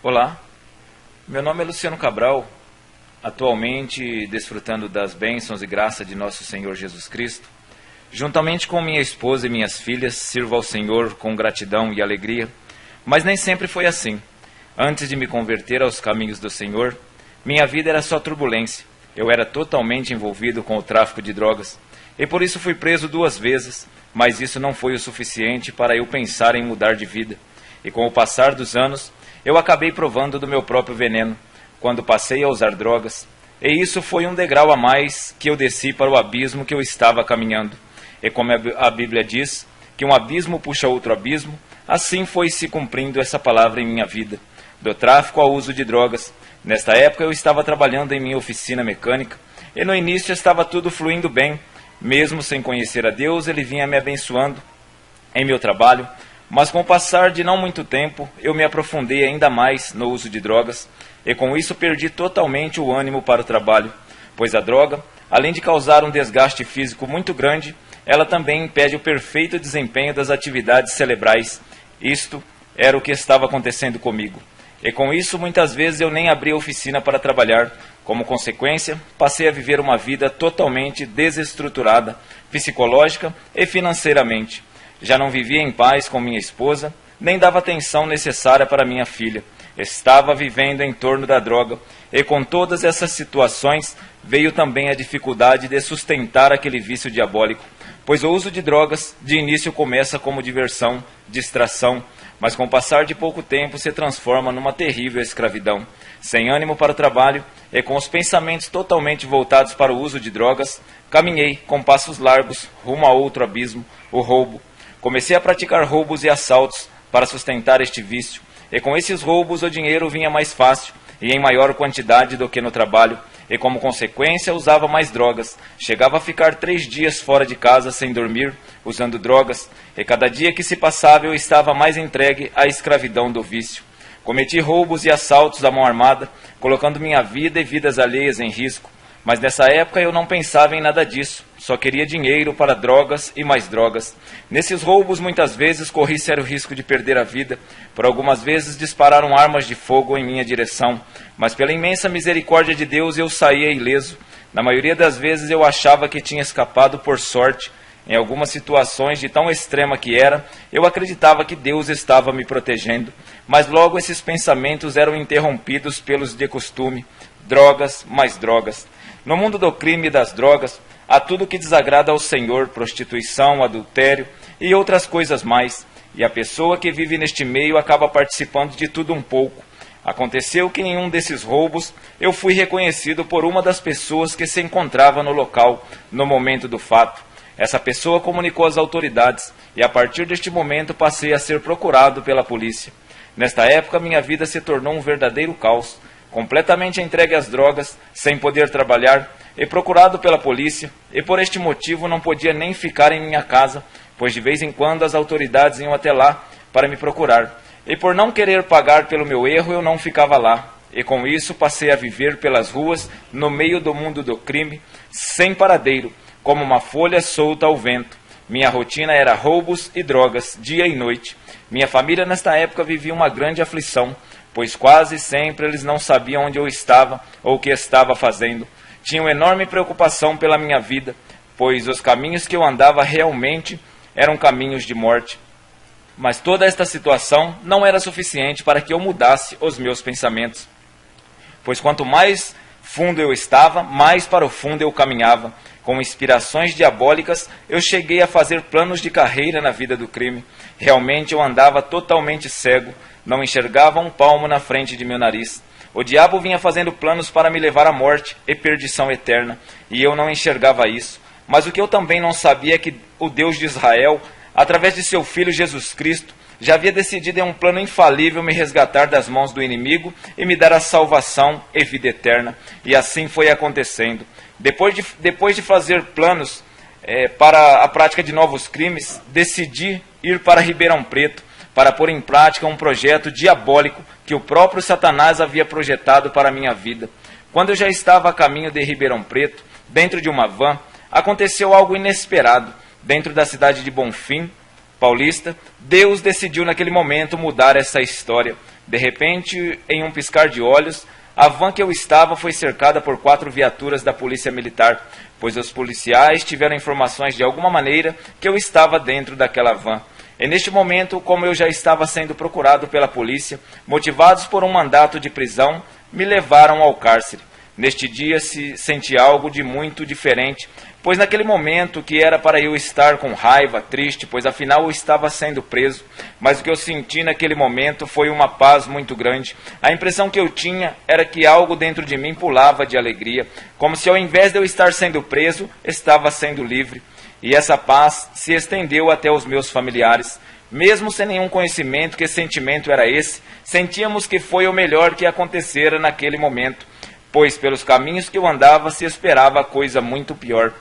Olá, meu nome é Luciano Cabral, atualmente desfrutando das bênçãos e graça de nosso Senhor Jesus Cristo. Juntamente com minha esposa e minhas filhas, sirvo ao Senhor com gratidão e alegria, mas nem sempre foi assim. Antes de me converter aos caminhos do Senhor, minha vida era só turbulência. Eu era totalmente envolvido com o tráfico de drogas, e por isso fui preso 2 vezes, mas isso não foi o suficiente para eu pensar em mudar de vida. E com o passar dos anos, eu acabei provando do meu próprio veneno, quando passei a usar drogas, e isso foi um degrau a mais que eu desci para o abismo que eu estava caminhando. E como a Bíblia diz, que um abismo puxa outro abismo, assim foi se cumprindo essa palavra em minha vida, do tráfico ao uso de drogas. Nesta época eu estava trabalhando em minha oficina mecânica, e no início estava tudo fluindo bem, mesmo sem conhecer a Deus, Ele vinha me abençoando em meu trabalho, mas com o passar de não muito tempo, eu me aprofundei ainda mais no uso de drogas, e com isso perdi totalmente o ânimo para o trabalho, pois a droga, além de causar um desgaste físico muito grande, ela também impede o perfeito desempenho das atividades cerebrais. Isto era o que estava acontecendo comigo. E com isso, muitas vezes eu nem abri a oficina para trabalhar. Como consequência, passei a viver uma vida totalmente desestruturada, psicológica e financeiramente. Já não vivia em paz com minha esposa, nem dava atenção necessária para minha filha. Estava vivendo em torno da droga, e com todas essas situações veio também a dificuldade de sustentar aquele vício diabólico, pois o uso de drogas de início começa como diversão, distração, mas com o passar de pouco tempo se transforma numa terrível escravidão. Sem ânimo para o trabalho e com os pensamentos totalmente voltados para o uso de drogas, caminhei com passos largos rumo a outro abismo, o roubo. Comecei a praticar roubos e assaltos para sustentar este vício, e com esses roubos o dinheiro vinha mais fácil e em maior quantidade do que no trabalho, e como consequência usava mais drogas. Chegava a ficar 3 dias fora de casa sem dormir, usando drogas, e cada dia que se passava eu estava mais entregue à escravidão do vício. Cometi roubos e assaltos à mão armada, colocando minha vida e vidas alheias em risco. Mas nessa época eu não pensava em nada disso, só queria dinheiro para drogas e mais drogas. Nesses roubos muitas vezes corri sério risco de perder a vida, por algumas vezes dispararam armas de fogo em minha direção, mas pela imensa misericórdia de Deus eu saía ileso. Na maioria das vezes eu achava que tinha escapado por sorte. Em algumas situações de tão extrema que era, eu acreditava que Deus estava me protegendo, mas logo esses pensamentos eram interrompidos pelos de costume, drogas, mais drogas. No mundo do crime e das drogas, há tudo que desagrada ao Senhor, prostituição, adultério e outras coisas mais, e a pessoa que vive neste meio acaba participando de tudo um pouco. Aconteceu que em um desses roubos, eu fui reconhecido por uma das pessoas que se encontrava no local, no momento do fato. Essa pessoa comunicou às autoridades, e a partir deste momento passei a ser procurado pela polícia. Nesta época, minha vida se tornou um verdadeiro caos, completamente entregue às drogas, sem poder trabalhar, e procurado pela polícia, e por este motivo não podia nem ficar em minha casa, pois de vez em quando as autoridades iam até lá para me procurar. E por não querer pagar pelo meu erro, eu não ficava lá. E com isso passei a viver pelas ruas, no meio do mundo do crime, sem paradeiro, como uma folha solta ao vento. Minha rotina era roubos e drogas, dia e noite. Minha família nesta época vivia uma grande aflição, pois quase sempre eles não sabiam onde eu estava ou o que estava fazendo. Tinham enorme preocupação pela minha vida, pois os caminhos que eu andava realmente eram caminhos de morte. Mas toda esta situação não era suficiente para que eu mudasse os meus pensamentos, pois quanto mais fundo eu estava, mais para o fundo eu caminhava. Com inspirações diabólicas, eu cheguei a fazer planos de carreira na vida do crime. Realmente eu andava totalmente cego, não enxergava um palmo na frente de meu nariz. O diabo vinha fazendo planos para me levar à morte e perdição eterna, e eu não enxergava isso. Mas o que eu também não sabia é que o Deus de Israel, através de seu Filho Jesus Cristo, já havia decidido em um plano infalível me resgatar das mãos do inimigo e me dar a salvação e vida eterna. E assim foi acontecendo. Depois de fazer planos para a prática de novos crimes, decidi ir para Ribeirão Preto para pôr em prática um projeto diabólico que o próprio Satanás havia projetado para a minha vida. Quando eu já estava a caminho de Ribeirão Preto, dentro de uma van, aconteceu algo inesperado. Dentro da cidade de Bonfim, Paulista, Deus decidiu naquele momento mudar essa história. De repente, em um piscar de olhos, a van que eu estava foi cercada por 4 viaturas da polícia militar, pois os policiais tiveram informações de alguma maneira que eu estava dentro daquela van. E neste momento, como eu já estava sendo procurado pela polícia, motivados por um mandato de prisão, me levaram ao cárcere. Neste dia se senti algo de muito diferente, pois naquele momento que era para eu estar com raiva, triste, pois afinal eu estava sendo preso, mas o que eu senti naquele momento foi uma paz muito grande. A impressão que eu tinha era que algo dentro de mim pulava de alegria, como se ao invés de eu estar sendo preso, estava sendo livre. E essa paz se estendeu até os meus familiares. Mesmo sem nenhum conhecimento que sentimento era esse, sentíamos que foi o melhor que acontecera naquele momento, pois pelos caminhos que eu andava se esperava coisa muito pior.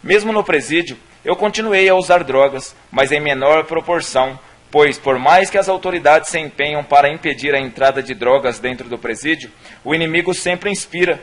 Mesmo no presídio, eu continuei a usar drogas, mas em menor proporção, pois por mais que as autoridades se empenham para impedir a entrada de drogas dentro do presídio, o inimigo sempre inspira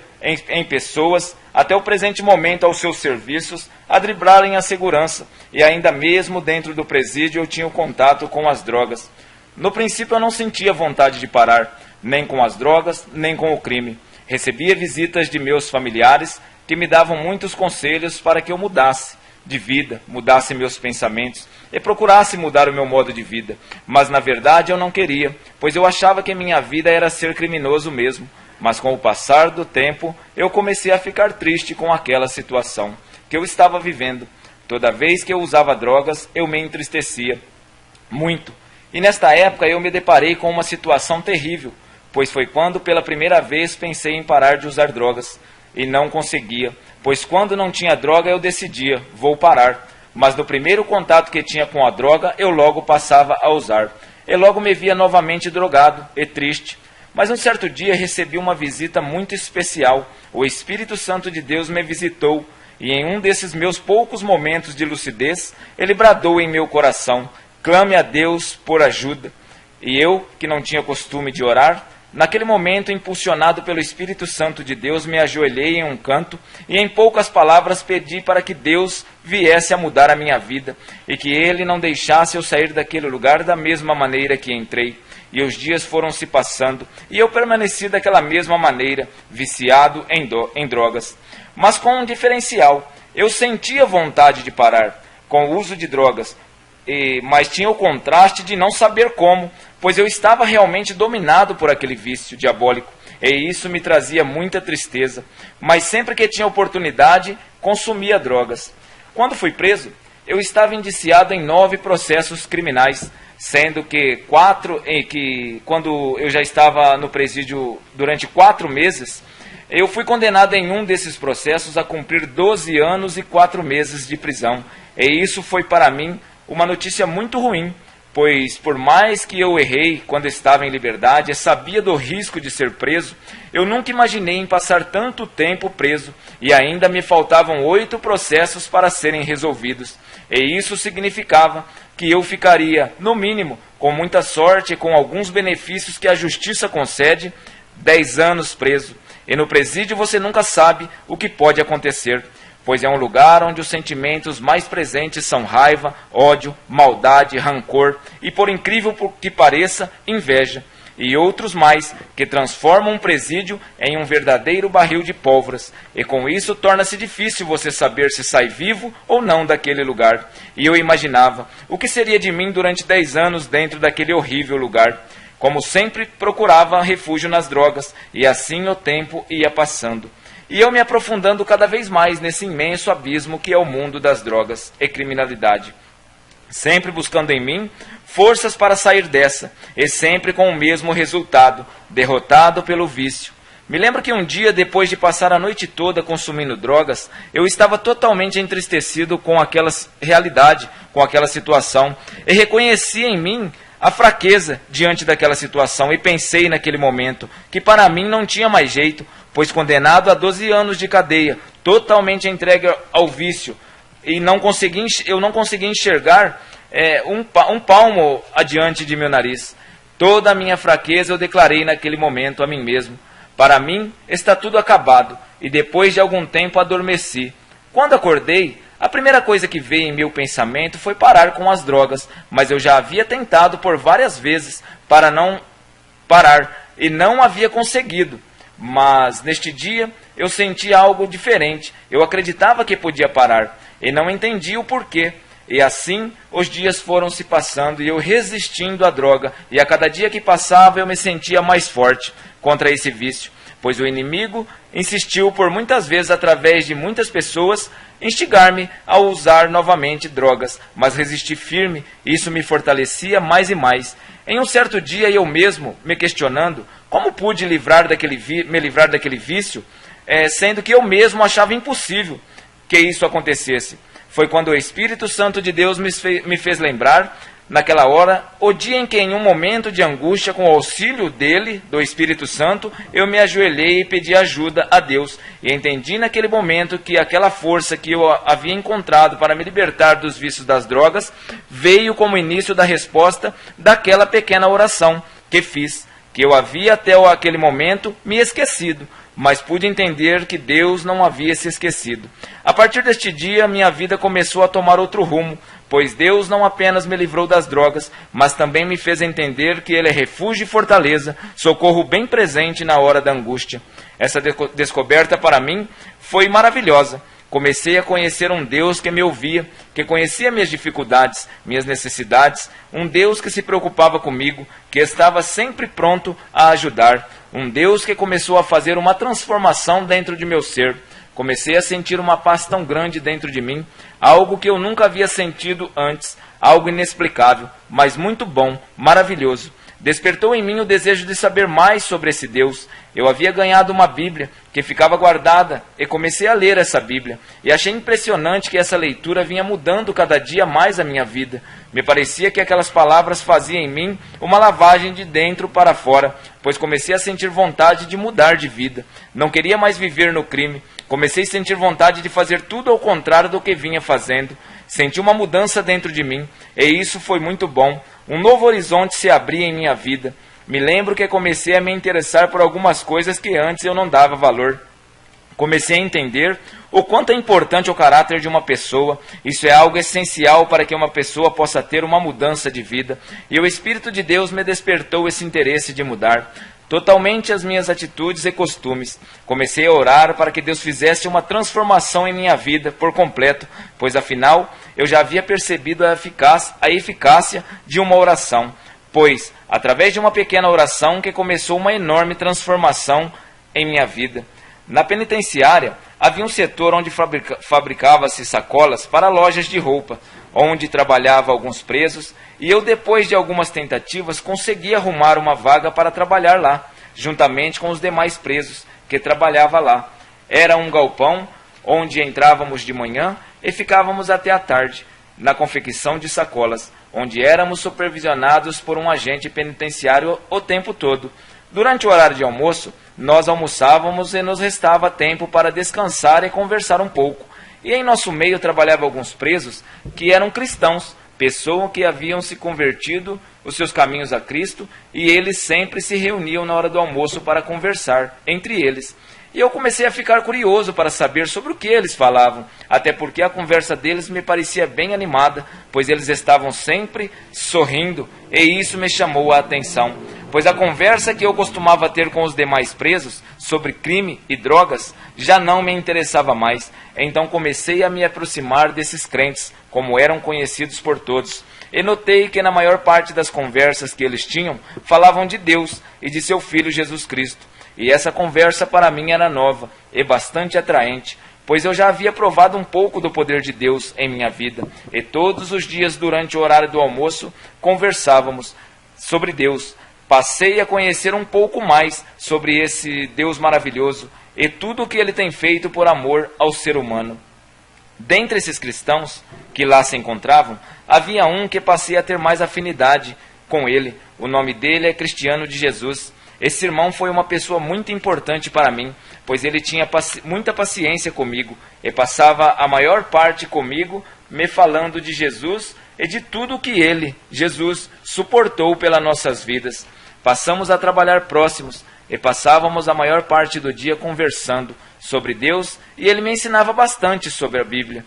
em pessoas, até o presente momento aos seus serviços, a driblarem a segurança, e ainda mesmo dentro do presídio eu tinha o contato com as drogas. No princípio eu não sentia vontade de parar, nem com as drogas, nem com o crime. Recebia visitas de meus familiares que me davam muitos conselhos para que eu mudasse de vida, mudasse meus pensamentos e procurasse mudar o meu modo de vida. Mas na verdade eu não queria, pois eu achava que minha vida era ser criminoso mesmo. Mas com o passar do tempo eu comecei a ficar triste com aquela situação que eu estava vivendo. Toda vez que eu usava drogas eu me entristecia muito. E nesta época eu me deparei com uma situação terrível, pois foi quando pela primeira vez pensei em parar de usar drogas. E não conseguia, pois quando não tinha droga eu decidia, vou parar. Mas no primeiro contato que tinha com a droga, eu logo passava a usar. E logo me via novamente drogado e triste. Mas um certo dia recebi uma visita muito especial. O Espírito Santo de Deus me visitou, e em um desses meus poucos momentos de lucidez, ele bradou em meu coração, clame a Deus por ajuda. E eu, que não tinha costume de orar, naquele momento, impulsionado pelo Espírito Santo de Deus, me ajoelhei em um canto e em poucas palavras pedi para que Deus viesse a mudar a minha vida e que Ele não deixasse eu sair daquele lugar da mesma maneira que entrei. E os dias foram se passando e eu permaneci daquela mesma maneira, viciado em drogas. Mas com um diferencial, eu sentia vontade de parar com o uso de drogas, mas tinha o contraste de não saber como, pois eu estava realmente dominado por aquele vício diabólico, e isso me trazia muita tristeza, mas sempre que tinha oportunidade, consumia drogas. Quando fui preso, eu estava indiciado em 9 processos criminais, sendo que quando eu já estava no presídio durante 4 meses, eu fui condenado em um desses processos a cumprir 12 anos e 4 meses de prisão, e isso foi para mim uma notícia muito ruim, pois por mais que eu errei quando estava em liberdade e sabia do risco de ser preso, eu nunca imaginei em passar tanto tempo preso, e ainda me faltavam 8 processos para serem resolvidos, e isso significava que eu ficaria, no mínimo, com muita sorte e com alguns benefícios que a justiça concede, 10 anos preso, e no presídio você nunca sabe o que pode acontecer, pois é um lugar onde os sentimentos mais presentes são raiva, ódio, maldade, rancor e, por incrível que pareça, inveja, e outros mais, que transformam um presídio em um verdadeiro barril de pólvoras, e com isso torna-se difícil você saber se sai vivo ou não daquele lugar. E eu imaginava o que seria de mim durante 10 anos dentro daquele horrível lugar. Como sempre, procurava refúgio nas drogas, e assim o tempo ia passando. E eu me aprofundando cada vez mais nesse imenso abismo que é o mundo das drogas e criminalidade. Sempre buscando em mim forças para sair dessa, e sempre com o mesmo resultado, derrotado pelo vício. Me lembro que um dia, depois de passar a noite toda consumindo drogas, eu estava totalmente entristecido com aquela realidade, com aquela situação, e reconheci em mim a fraqueza diante daquela situação, e pensei naquele momento que para mim não tinha mais jeito, pois condenado a 12 anos de cadeia, totalmente entregue ao vício, e eu não consegui enxergar um palmo adiante de meu nariz. Toda a minha fraqueza eu declarei naquele momento a mim mesmo. Para mim está tudo acabado, e depois de algum tempo adormeci. Quando acordei, a primeira coisa que veio em meu pensamento foi parar com as drogas, mas eu já havia tentado por várias vezes para parar e não havia conseguido. Mas neste dia eu senti algo diferente. Eu acreditava que podia parar e não entendi o porquê. E assim os dias foram se passando e eu resistindo à droga. E a cada dia que passava eu me sentia mais forte contra esse vício, pois o inimigo insistiu por muitas vezes, através de muitas pessoas, instigar-me a usar novamente drogas. Mas resisti firme e isso me fortalecia mais e mais. Em um certo dia eu mesmo me questionando como pude me livrar daquele vício, sendo que eu mesmo achava impossível que isso acontecesse. Foi quando o Espírito Santo de Deus me fez lembrar, naquela hora, o dia em que, em um momento de angústia, com o auxílio dele, do Espírito Santo, eu me ajoelhei e pedi ajuda a Deus. E entendi naquele momento que aquela força que eu havia encontrado para me libertar dos vícios das drogas, veio como início da resposta daquela pequena oração que fiz, que eu havia até aquele momento me esquecido, mas pude entender que Deus não havia se esquecido. A partir deste dia, minha vida começou a tomar outro rumo, pois Deus não apenas me livrou das drogas, mas também me fez entender que Ele é refúgio e fortaleza, socorro bem presente na hora da angústia. Essa descoberta para mim foi maravilhosa. Comecei a conhecer um Deus que me ouvia, que conhecia minhas dificuldades, minhas necessidades, um Deus que se preocupava comigo, que estava sempre pronto a ajudar, um Deus que começou a fazer uma transformação dentro de meu ser. Comecei a sentir uma paz tão grande dentro de mim, algo que eu nunca havia sentido antes, algo inexplicável, mas muito bom, maravilhoso. Despertou em mim o desejo de saber mais sobre esse Deus. Eu havia ganhado uma Bíblia que ficava guardada e comecei a ler essa Bíblia. E achei impressionante que essa leitura vinha mudando cada dia mais a minha vida. Me parecia que aquelas palavras faziam em mim uma lavagem de dentro para fora, pois comecei a sentir vontade de mudar de vida. Não queria mais viver no crime. Comecei a sentir vontade de fazer tudo ao contrário do que vinha fazendo. Senti uma mudança dentro de mim, e isso foi muito bom. Um novo horizonte se abria em minha vida. Me lembro que comecei a me interessar por algumas coisas que antes eu não dava valor. Comecei a entender o quanto é importante o caráter de uma pessoa. Isso é algo essencial para que uma pessoa possa ter uma mudança de vida. E o Espírito de Deus me despertou esse interesse de mudar totalmente as minhas atitudes e costumes. Comecei a orar para que Deus fizesse uma transformação em minha vida por completo, pois afinal eu já havia percebido a eficácia de uma oração, pois através de uma pequena oração que começou uma enorme transformação em minha vida. Na penitenciária havia um setor onde fabricava-se sacolas para lojas de roupa, onde trabalhava alguns presos, e eu, depois de algumas tentativas, consegui arrumar uma vaga para trabalhar lá, juntamente com os demais presos que trabalhavam lá. Era um galpão onde entrávamos de manhã e ficávamos até a tarde, na confecção de sacolas, onde éramos supervisionados por um agente penitenciário o tempo todo. Durante o horário de almoço, nós almoçávamos e nos restava tempo para descansar e conversar um pouco. E em nosso meio trabalhavam alguns presos que eram cristãos, pessoas que haviam se convertido os seus caminhos a Cristo, e eles sempre se reuniam na hora do almoço para conversar entre eles. E eu comecei a ficar curioso para saber sobre o que eles falavam, até porque a conversa deles me parecia bem animada, pois eles estavam sempre sorrindo, e isso me chamou a atenção, pois a conversa que eu costumava ter com os demais presos sobre crime e drogas já não me interessava mais. Então comecei a me aproximar desses crentes, como eram conhecidos por todos, e notei que na maior parte das conversas que eles tinham, falavam de Deus e de seu Filho Jesus Cristo. E essa conversa para mim era nova e bastante atraente, pois eu já havia provado um pouco do poder de Deus em minha vida, e todos os dias durante o horário do almoço conversávamos sobre Deus. Passei a conhecer um pouco mais sobre esse Deus maravilhoso e tudo o que Ele tem feito por amor ao ser humano. Dentre esses cristãos que lá se encontravam, havia um que passei a ter mais afinidade com ele. O nome dele é Cristiano de Jesus. Esse irmão foi uma pessoa muito importante para mim, pois ele tinha muita paciência comigo e passava a maior parte comigo me falando de Jesus e de tudo o que ele, Jesus, suportou pelas nossas vidas. Passamos a trabalhar próximos e passávamos a maior parte do dia conversando sobre Deus, e ele me ensinava bastante sobre a Bíblia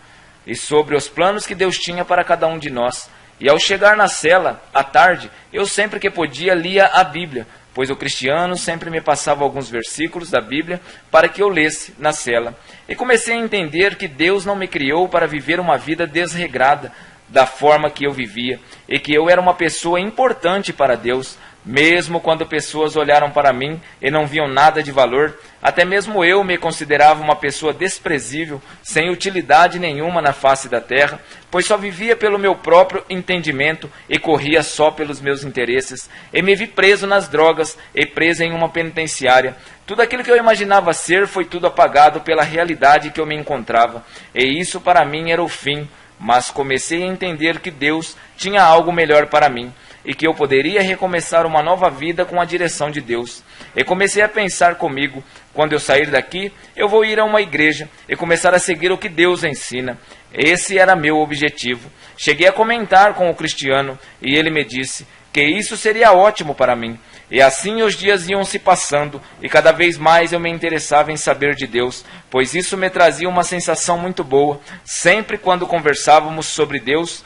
e sobre os planos que Deus tinha para cada um de nós. E ao chegar na cela, à tarde, eu sempre que podia lia a Bíblia, pois o Cristiano sempre me passava alguns versículos da Bíblia para que eu lesse na cela. E comecei a entender que Deus não me criou para viver uma vida desregrada da forma que eu vivia, e que eu era uma pessoa importante para Deus, mesmo quando pessoas olharam para mim e não viam nada de valor. Até mesmo eu me considerava uma pessoa desprezível, sem utilidade nenhuma na face da terra, pois só vivia pelo meu próprio entendimento e corria só pelos meus interesses, e me vi preso nas drogas e preso em uma penitenciária. Tudo aquilo que eu imaginava ser foi tudo apagado pela realidade que eu me encontrava, e isso para mim era o fim. Mas comecei a entender que Deus tinha algo melhor para mim, e que eu poderia recomeçar uma nova vida com a direção de Deus. E comecei a pensar comigo, quando eu sair daqui, eu vou ir a uma igreja e começar a seguir o que Deus ensina. Esse era meu objetivo. Cheguei a comentar com o Cristiano, e ele me disse que isso seria ótimo para mim. E assim os dias iam se passando, e cada vez mais eu me interessava em saber de Deus, pois isso me trazia uma sensação muito boa, sempre quando conversávamos sobre Deus.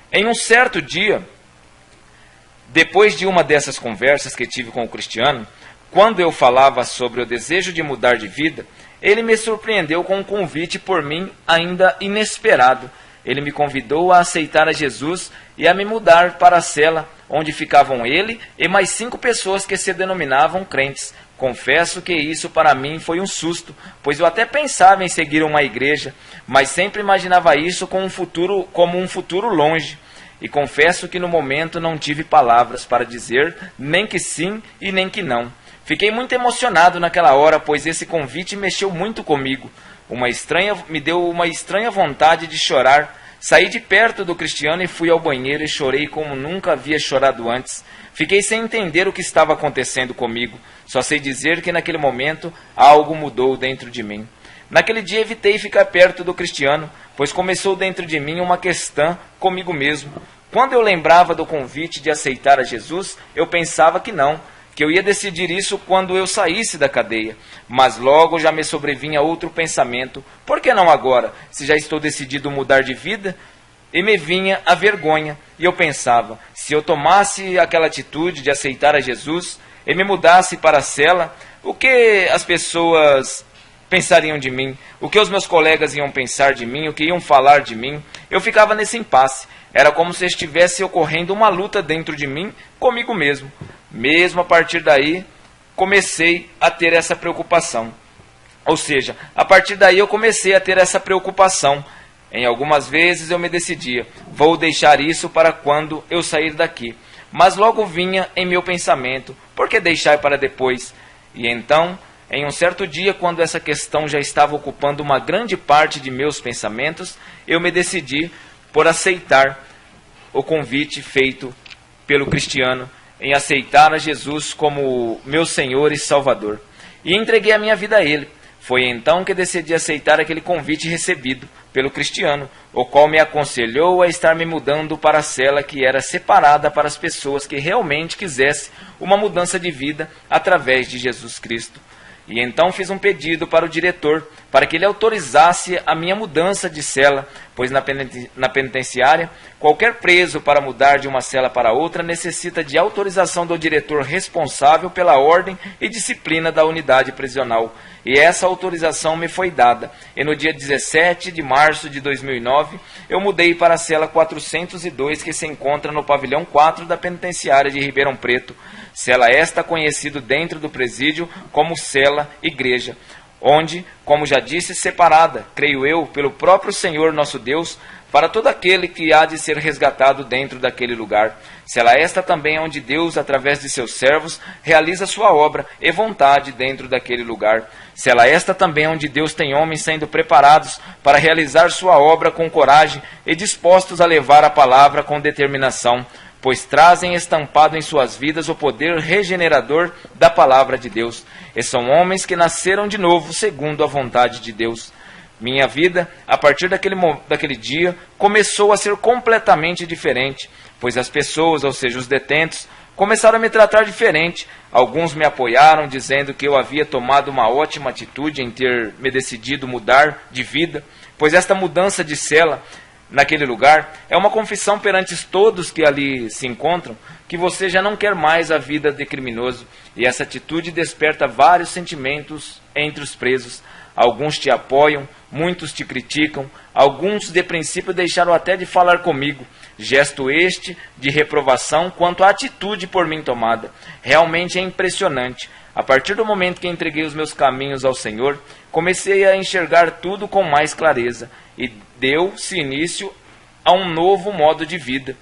Em um certo dia, depois de uma dessas conversas que tive com o Cristiano, quando eu falava sobre o desejo de mudar de vida, ele me surpreendeu com um convite por mim ainda inesperado. Ele me convidou a aceitar a Jesus e a me mudar para a cela onde ficavam ele e mais 5 pessoas que se denominavam crentes. Confesso que isso para mim foi um susto, pois eu até pensava em seguir uma igreja, mas sempre imaginava isso como um futuro longe. E confesso que no momento não tive palavras para dizer nem que sim e nem que não. Fiquei muito emocionado naquela hora, pois esse convite mexeu muito comigo. Me deu uma estranha vontade de chorar. Saí de perto do Cristiano e fui ao banheiro e chorei como nunca havia chorado antes. Fiquei sem entender o que estava acontecendo comigo. Só sei dizer que naquele momento algo mudou dentro de mim. Naquele dia evitei ficar perto do Cristiano, pois começou dentro de mim uma questão comigo mesmo. Quando eu lembrava do convite de aceitar a Jesus, eu pensava que não, que eu ia decidir isso quando eu saísse da cadeia. Mas logo já me sobrevinha outro pensamento: por que não agora, se já estou decidido mudar de vida? E me vinha a vergonha, e eu pensava, se eu tomasse aquela atitude de aceitar a Jesus e me mudasse para a cela, o que as pessoas pensariam de mim? O que os meus colegas iam pensar de mim? O que iam falar de mim? Eu ficava nesse impasse. Era como se estivesse ocorrendo uma luta dentro de mim, comigo mesmo. Mesmo a partir daí, comecei a ter essa preocupação. Ou seja, a partir daí eu comecei a ter essa preocupação. Em algumas vezes eu me decidia, vou deixar isso para quando eu sair daqui. Mas logo vinha em meu pensamento, por que deixar para depois? E então, em um certo dia, quando essa questão já estava ocupando uma grande parte de meus pensamentos, eu me decidi por aceitar o convite feito pelo Cristiano, em aceitar a Jesus como meu Senhor e Salvador. E entreguei a minha vida a Ele. Foi então que decidi aceitar aquele convite recebido pelo Cristiano, o qual me aconselhou a estar me mudando para a cela que era separada para as pessoas que realmente quisessem uma mudança de vida através de Jesus Cristo. E então fiz um pedido para o diretor, para que ele autorizasse a minha mudança de cela, pois na penitenciária, qualquer preso para mudar de uma cela para outra necessita de autorização do diretor responsável pela ordem e disciplina da unidade prisional. E essa autorização me foi dada. E no dia 17 de março de 2009, eu mudei para a cela 402, que se encontra no pavilhão 4 da penitenciária de Ribeirão Preto. Cela esta conhecido dentro do presídio como cela igreja, onde, como já disse, separada, creio eu, pelo próprio Senhor nosso Deus, para todo aquele que há de ser resgatado dentro daquele lugar. Cela esta também é onde Deus, através de seus servos, realiza sua obra e vontade dentro daquele lugar. Cela esta também é onde Deus tem homens sendo preparados para realizar sua obra com coragem e dispostos a levar a palavra com determinação, pois trazem estampado em suas vidas o poder regenerador da palavra de Deus. E são homens que nasceram de novo segundo a vontade de Deus. Minha vida, a partir daquele dia, começou a ser completamente diferente, pois as pessoas, ou seja, os detentos, começaram a me tratar diferente. Alguns me apoiaram, dizendo que eu havia tomado uma ótima atitude em ter me decidido mudar de vida, pois esta mudança de cela naquele lugar é uma confissão perante todos que ali se encontram que você já não quer mais a vida de criminoso, e essa atitude desperta vários sentimentos entre os presos. Alguns te apoiam, muitos te criticam, alguns de princípio deixaram até de falar comigo, gesto este de reprovação quanto à atitude por mim tomada. Realmente é impressionante. A partir do momento que entreguei os meus caminhos ao Senhor, comecei a enxergar tudo com mais clareza, e deu-se início a um novo modo de vida,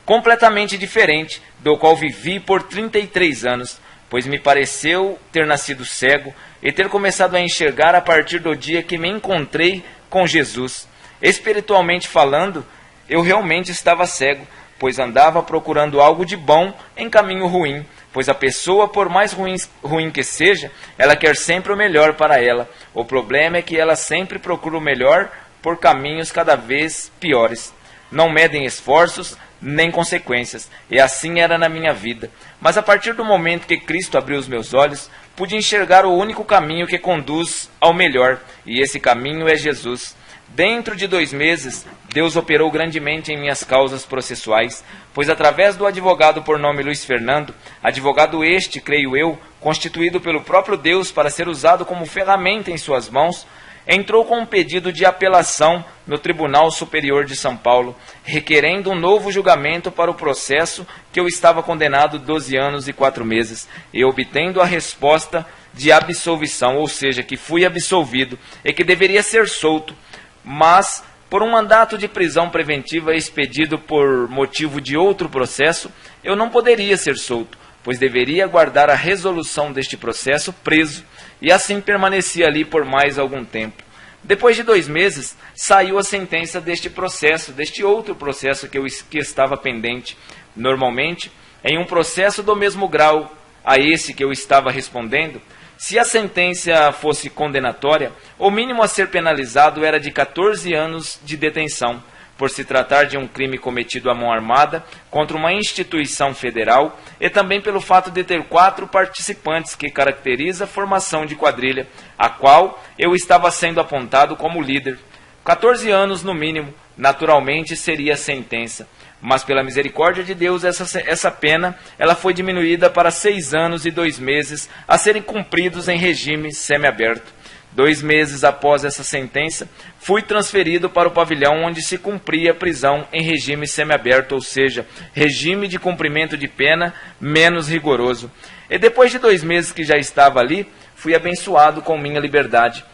completamente diferente do qual vivi por 33 anos, pois me pareceu ter nascido cego e ter começado a enxergar a partir do dia que me encontrei com Jesus. Espiritualmente falando, eu realmente estava cego, pois andava procurando algo de bom em caminho ruim, pois a pessoa, por mais ruim que seja, ela quer sempre o melhor para ela. O problema é que ela sempre procura o melhor por caminhos cada vez piores. Não medem esforços nem consequências, e assim era na minha vida. Mas a partir do momento que Cristo abriu os meus olhos, pude enxergar o único caminho que conduz ao melhor, e esse caminho é Jesus. Dentro de 2 meses, Deus operou grandemente em minhas causas processuais, pois através do advogado por nome Luiz Fernando, advogado este, creio eu, constituído pelo próprio Deus para ser usado como ferramenta em suas mãos, entrou com um pedido de apelação no Tribunal Superior de São Paulo, requerendo um novo julgamento para o processo que eu estava condenado 12 anos e 4 meses, e obtendo a resposta de absolvição, ou seja, que fui absolvido e que deveria ser solto, mas por um mandato de prisão preventiva expedido por motivo de outro processo, eu não poderia ser solto, pois deveria aguardar a resolução deste processo preso, e assim permaneci ali por mais algum tempo. Depois de 2 meses, saiu a sentença deste processo, deste outro processo que estava pendente. Normalmente, em um processo do mesmo grau a esse que eu estava respondendo, se a sentença fosse condenatória, o mínimo a ser penalizado era de 14 anos de detenção, por se tratar de um crime cometido à mão armada contra uma instituição federal, e também pelo fato de ter 4 participantes, que caracteriza a formação de quadrilha, a qual eu estava sendo apontado como líder. 14 anos no mínimo, naturalmente seria a sentença. Mas pela misericórdia de Deus, essa pena ela foi diminuída para 6 anos e 2 meses, a serem cumpridos em regime semiaberto. 2 meses após essa sentença, fui transferido para o pavilhão onde se cumpria a prisão em regime semiaberto, ou seja, regime de cumprimento de pena menos rigoroso. E depois de 2 meses que já estava ali, fui abençoado com minha liberdade.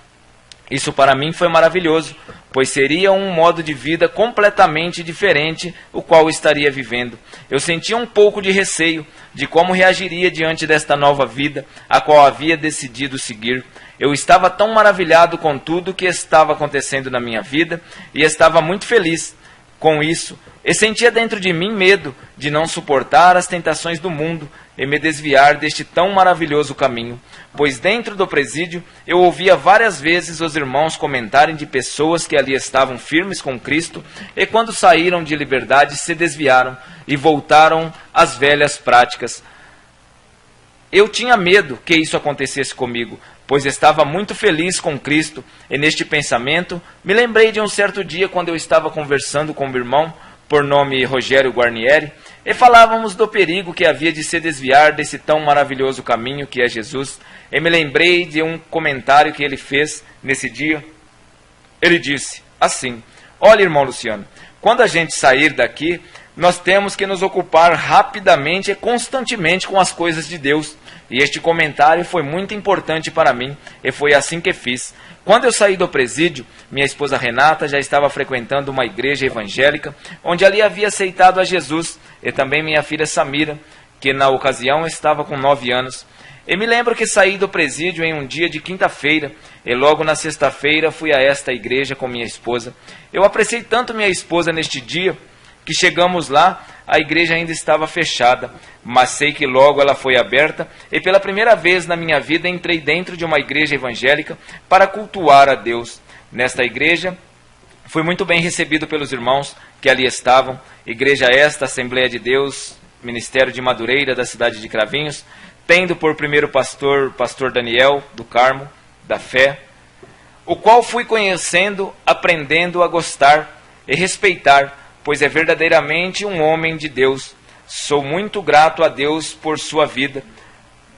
Isso para mim foi maravilhoso, pois seria um modo de vida completamente diferente o qual estaria vivendo. Eu sentia um pouco de receio de como reagiria diante desta nova vida, a qual havia decidido seguir. Eu estava tão maravilhado com tudo que estava acontecendo na minha vida, e estava muito feliz com isso, e sentia dentro de mim medo de não suportar as tentações do mundo e me desviar deste tão maravilhoso caminho, pois dentro do presídio eu ouvia várias vezes os irmãos comentarem de pessoas que ali estavam firmes com Cristo e quando saíram de liberdade se desviaram e voltaram às velhas práticas. Eu tinha medo que isso acontecesse comigo, pois estava muito feliz com Cristo, e neste pensamento me lembrei de um certo dia quando eu estava conversando com um irmão, por nome Rogério Guarnieri, e falávamos do perigo que havia de se desviar desse tão maravilhoso caminho que é Jesus, e me lembrei de um comentário que ele fez nesse dia. Ele disse assim: olha, irmão Luciano, quando a gente sair daqui, nós temos que nos ocupar rapidamente e constantemente com as coisas de Deus. E este comentário foi muito importante para mim, e foi assim que fiz. Quando eu saí do presídio, minha esposa Renata já estava frequentando uma igreja evangélica, onde ali havia aceitado a Jesus, e também minha filha Samira, que na ocasião estava com 9 anos. E me lembro que saí do presídio em um dia de quinta-feira, e logo na sexta-feira fui a esta igreja com minha esposa. Eu apreciei tanto minha esposa neste dia, que chegamos lá, a igreja ainda estava fechada, mas sei que logo ela foi aberta, e pela primeira vez na minha vida entrei dentro de uma igreja evangélica para cultuar a Deus. Nesta igreja, fui muito bem recebido pelos irmãos que ali estavam. Igreja esta, Assembleia de Deus, Ministério de Madureira, da cidade de Cravinhos, tendo por primeiro pastor, pastor Daniel, do Carmo, da Fé, o qual fui conhecendo, aprendendo a gostar, e respeitar, pois é verdadeiramente um homem de Deus. Sou muito grato a Deus por sua vida,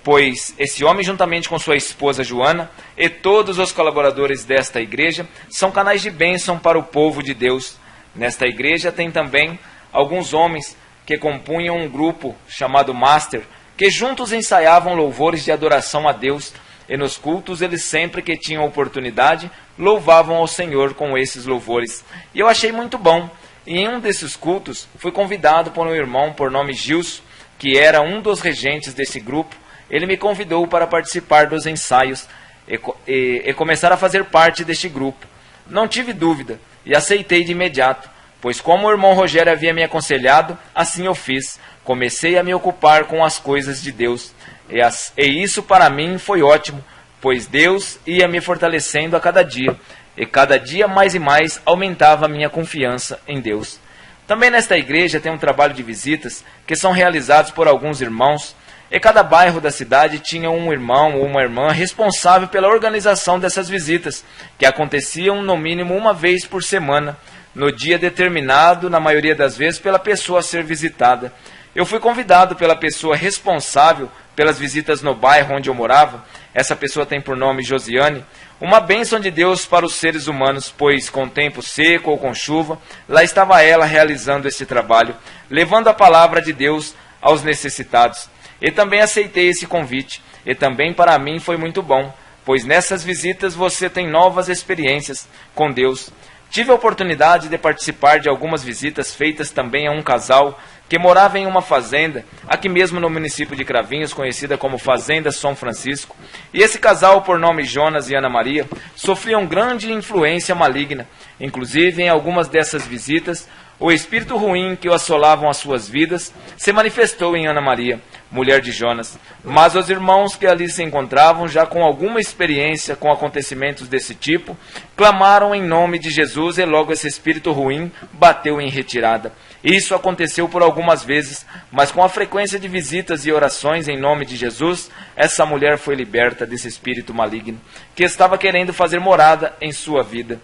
pois esse homem, juntamente com sua esposa Joana e todos os colaboradores desta igreja, são canais de bênção para o povo de Deus. Nesta igreja tem também alguns homens que compunham um grupo chamado Master, que juntos ensaiavam louvores de adoração a Deus, e nos cultos eles sempre que tinham oportunidade louvavam ao Senhor com esses louvores. E eu achei muito bom. E em um desses cultos fui convidado por um irmão por nome Gilson, que era um dos regentes desse grupo. Ele me convidou para participar dos ensaios e começar a fazer parte deste grupo. Não tive dúvida e aceitei de imediato, pois como o irmão Rogério havia me aconselhado, assim eu fiz. Comecei a me ocupar com as coisas de Deus. E isso para mim foi ótimo, pois Deus ia me fortalecendo a cada dia. E cada dia mais e mais aumentava a minha confiança em Deus. Também nesta igreja tem um trabalho de visitas que são realizados por alguns irmãos, e cada bairro da cidade tinha um irmão ou uma irmã responsável pela organização dessas visitas, que aconteciam no mínimo uma vez por semana, no dia determinado, na maioria das vezes, pela pessoa a ser visitada. Eu fui convidado pela pessoa responsável pelas visitas no bairro onde eu morava. Essa pessoa tem por nome Josiane. Uma bênção de Deus para os seres humanos, pois com tempo seco ou com chuva, lá estava ela realizando esse trabalho, levando a palavra de Deus aos necessitados. E também aceitei esse convite, e também para mim foi muito bom, pois nessas visitas você tem novas experiências com Deus. Tive a oportunidade de participar de algumas visitas feitas também a um casal que morava em uma fazenda, aqui mesmo no município de Cravinhos, conhecida como Fazenda São Francisco. E esse casal, por nome Jonas e Ana Maria, sofriam grande influência maligna. Inclusive, em algumas dessas visitas, o espírito ruim que assolavam as suas vidas se manifestou em Ana Maria, mulher de Jonas. Mas os irmãos que ali se encontravam, já com alguma experiência com acontecimentos desse tipo, clamaram em nome de Jesus e logo esse espírito ruim bateu em retirada. Isso aconteceu por algumas vezes, mas com a frequência de visitas e orações em nome de Jesus, essa mulher foi liberta desse espírito maligno, que estava querendo fazer morada em sua vida.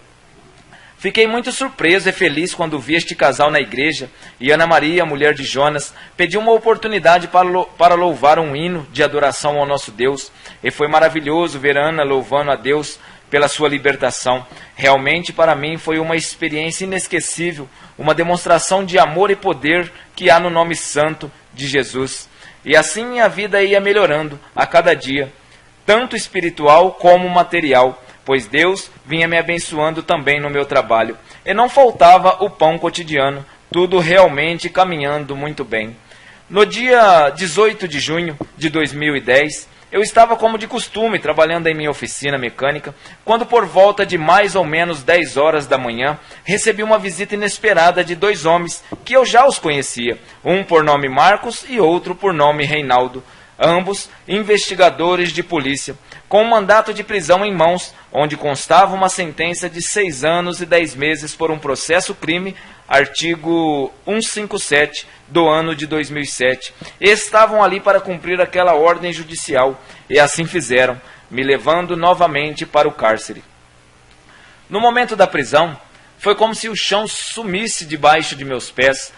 Fiquei muito surpreso e feliz quando vi este casal na igreja, e Ana Maria, mulher de Jonas, pediu uma oportunidade para louvar um hino de adoração ao nosso Deus, e foi maravilhoso ver Ana louvando a Deus pela sua libertação. Realmente para mim foi uma experiência inesquecível, uma demonstração de amor e poder que há no nome santo de Jesus. E assim minha vida ia melhorando a cada dia, tanto espiritual como material, pois Deus vinha me abençoando também no meu trabalho. E não faltava o pão cotidiano, tudo realmente caminhando muito bem. No dia 18 de junho de 2010, eu estava como de costume trabalhando em minha oficina mecânica, quando por volta de mais ou menos 10 horas da manhã, recebi uma visita inesperada de dois homens que eu já os conhecia, um por nome Marcos e outro por nome Reinaldo, ambos investigadores de polícia, com um mandato de prisão em mãos, onde constava uma sentença de 6 anos e 10 meses por um processo crime, artigo 157 do ano de 2007. E estavam ali para cumprir aquela ordem judicial, e assim fizeram, me levando novamente para o cárcere. No momento da prisão, foi como se o chão sumisse debaixo de meus pés,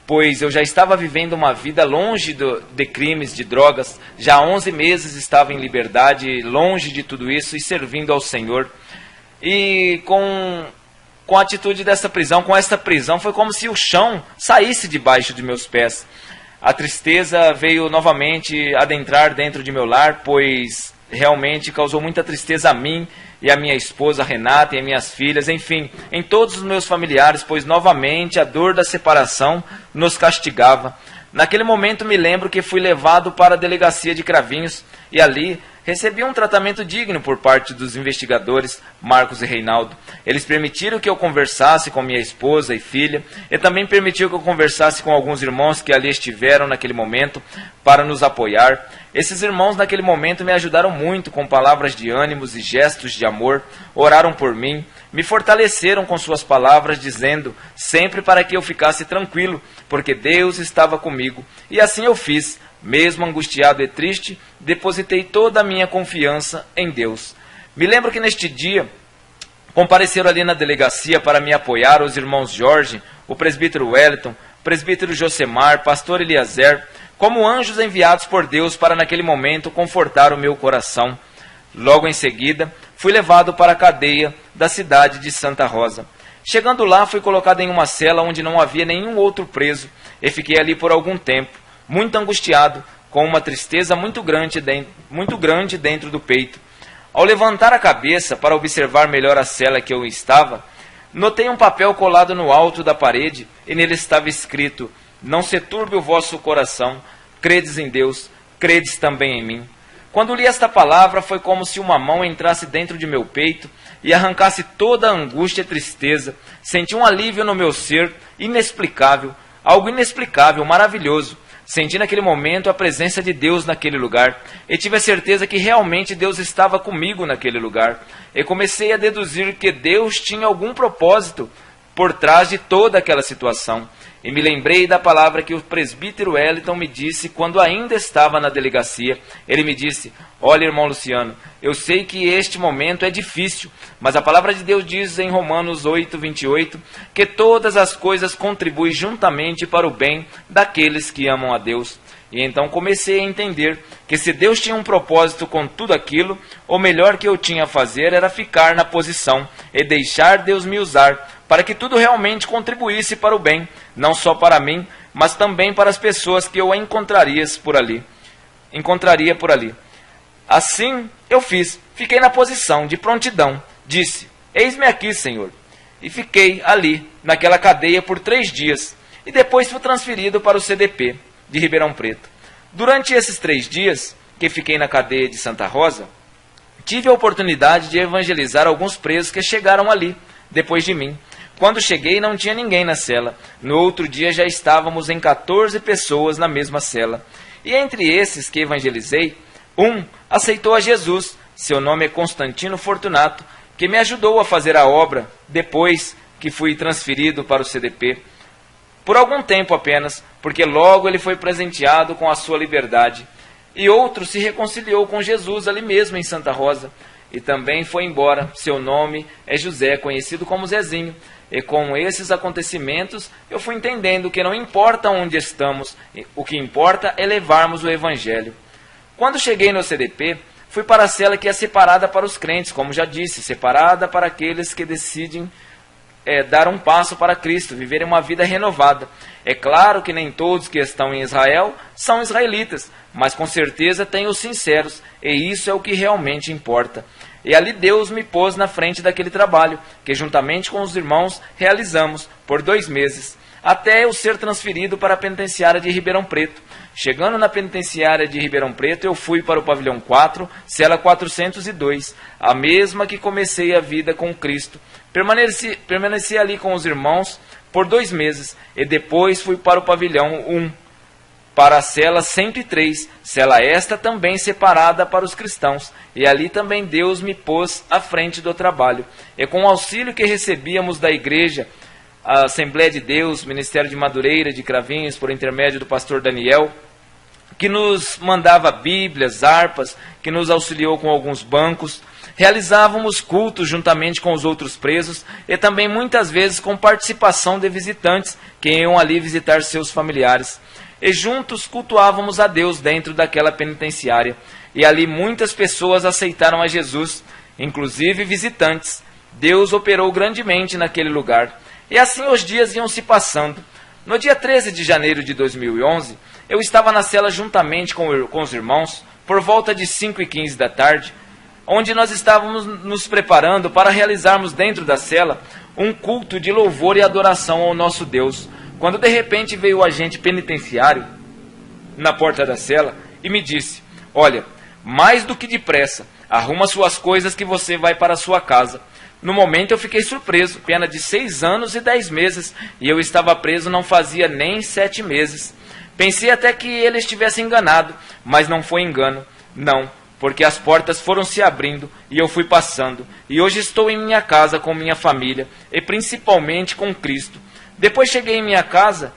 pois eu já estava vivendo uma vida longe de crimes, de drogas. Já há 11 meses estava em liberdade, longe de tudo isso e servindo ao Senhor. E com a atitude dessa prisão, com esta prisão, foi como se o chão saísse debaixo de meus pés. A tristeza veio novamente adentrar dentro de meu lar, pois realmente causou muita tristeza a mim e a minha esposa Renata e a minhas filhas, enfim, em todos os meus familiares, pois novamente a dor da separação nos castigava. Naquele momento me lembro que fui levado para a delegacia de Cravinhos e ali recebi um tratamento digno por parte dos investigadores Marcos e Reinaldo. Eles permitiram que eu conversasse com minha esposa e filha e também permitiram que eu conversasse com alguns irmãos que ali estiveram naquele momento para nos apoiar. Esses irmãos naquele momento me ajudaram muito com palavras de ânimos e gestos de amor, oraram por mim, me fortaleceram com suas palavras, dizendo sempre para que eu ficasse tranquilo, porque Deus estava comigo. E assim eu fiz. Mesmo angustiado e triste, depositei toda a minha confiança em Deus. Me lembro que neste dia Compareceram ali na delegacia para me apoiar os irmãos Jorge, o presbítero Wellington, o presbítero Josemar, pastor Eliezer, como anjos enviados por Deus para naquele momento confortar o meu coração. Logo em seguida, fui levado para a cadeia da cidade de Santa Rosa. Chegando lá, fui colocado em uma cela onde não havia nenhum outro preso, e fiquei ali por algum tempo, muito angustiado, com uma tristeza muito grande dentro do peito. Ao levantar a cabeça para observar melhor a cela que eu estava, notei um papel colado no alto da parede, e nele estava escrito: não se turbe o vosso coração, credes em Deus, credes também em mim. Quando li esta palavra, foi como se uma mão entrasse dentro de meu peito e arrancasse toda a angústia e tristeza. Senti um alívio no meu ser, inexplicável, algo inexplicável, maravilhoso. Senti naquele momento a presença de Deus naquele lugar, e tive a certeza que realmente Deus estava comigo naquele lugar. E comecei a deduzir que Deus tinha algum propósito por trás de toda aquela situação. E me lembrei da palavra que o presbítero Wellington me disse quando ainda estava na delegacia. Ele me disse: olha, irmão Luciano, eu sei que este momento é difícil, mas a palavra de Deus diz em Romanos 8:28, que todas as coisas contribuem juntamente para o bem daqueles que amam a Deus. E então comecei a entender que se Deus tinha um propósito com tudo aquilo, o melhor que eu tinha a fazer era ficar na posição e deixar Deus me usar, para que tudo realmente contribuísse para o bem, não só para mim, mas também para as pessoas que eu encontraria por ali. Assim eu fiz, fiquei na posição de prontidão, disse: eis-me aqui, Senhor. E fiquei ali, naquela cadeia por 3 dias, e depois fui transferido para o CDP de Ribeirão Preto. Durante esses 3 dias que fiquei na cadeia de Santa Rosa, tive a oportunidade de evangelizar alguns presos que chegaram ali, depois de mim. Quando cheguei, não tinha ninguém na cela. No outro dia já estávamos em 14 pessoas na mesma cela. E entre esses que evangelizei, um aceitou a Jesus. Seu nome é Constantino Fortunato, que me ajudou a fazer a obra depois que fui transferido para o CDP. Por algum tempo apenas, porque logo ele foi presenteado com a sua liberdade. E outro se reconciliou com Jesus ali mesmo em Santa Rosa, e também foi embora. Seu nome é José, conhecido como Zezinho. E com esses acontecimentos, eu fui entendendo que não importa onde estamos, o que importa é levarmos o Evangelho. Quando cheguei no CDP, fui para a cela que é separada para os crentes, como já disse, separada para aqueles que decidem dar um passo para Cristo, viverem uma vida renovada. É claro que nem todos que estão em Israel são israelitas, mas com certeza tem os sinceros, e isso é o que realmente importa. E ali Deus me pôs na frente daquele trabalho, que juntamente com os irmãos realizamos por 2 meses, até eu ser transferido para a penitenciária de Ribeirão Preto. Chegando na penitenciária de Ribeirão Preto, eu fui para o pavilhão 4, cela 402, a mesma que comecei a vida com Cristo. Permaneci ali com os irmãos por 2 meses, e depois fui para o pavilhão 1, para a cela 103, cela esta também separada para os cristãos, e ali também Deus me pôs à frente do trabalho. E com o auxílio que recebíamos da igreja, a Assembleia de Deus, Ministério de Madureira, de Cravinhos, por intermédio do pastor Daniel, que nos mandava bíblias, harpas, que nos auxiliou com alguns bancos, realizávamos cultos juntamente com os outros presos, e também muitas vezes com participação de visitantes que iam ali visitar seus familiares. E juntos cultuávamos a Deus dentro daquela penitenciária. E ali muitas pessoas aceitaram a Jesus, inclusive visitantes. Deus operou grandemente naquele lugar. E assim os dias iam se passando. No dia 13 de janeiro de 2011, eu estava na cela juntamente com os irmãos, por volta de 5h15 da tarde, onde nós estávamos nos preparando para realizarmos dentro da cela um culto de louvor e adoração ao nosso Deus. Quando de repente veio o agente penitenciário na porta da cela e me disse: olha, mais do que depressa, arruma suas coisas que você vai para a sua casa. No momento eu fiquei surpreso, pena de 6 anos e 10 meses, e eu estava preso não fazia nem 7 meses. Pensei até que ele estivesse enganado, mas não foi engano, não, porque as portas foram se abrindo e eu fui passando, e hoje estou em minha casa com minha família, e principalmente com Cristo. Depois cheguei em minha casa,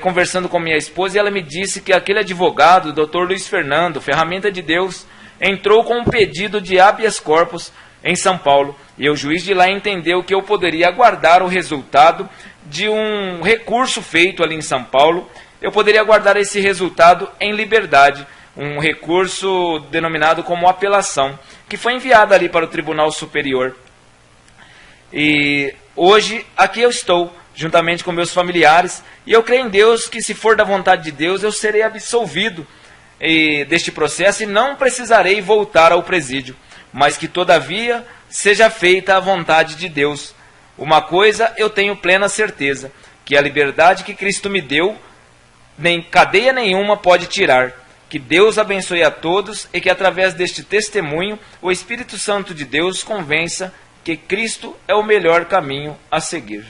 conversando com minha esposa, e ela me disse que aquele advogado, o Dr. Luiz Fernando, ferramenta de Deus, entrou com um pedido de habeas corpus em São Paulo, e o juiz de lá entendeu que eu poderia aguardar o resultado de um recurso feito ali em São Paulo. Eu poderia aguardar esse resultado em liberdade, um recurso denominado como apelação, que foi enviado ali para o Tribunal Superior. E hoje aqui eu estou, juntamente com meus familiares, e eu creio em Deus que, se for da vontade de Deus, eu serei absolvido deste processo e não precisarei voltar ao presídio, mas que todavia seja feita a vontade de Deus. Uma coisa eu tenho plena certeza, que a liberdade que Cristo me deu, nem cadeia nenhuma pode tirar. Que Deus abençoe a todos e que através deste testemunho o Espírito Santo de Deus convença que Cristo é o melhor caminho a seguir.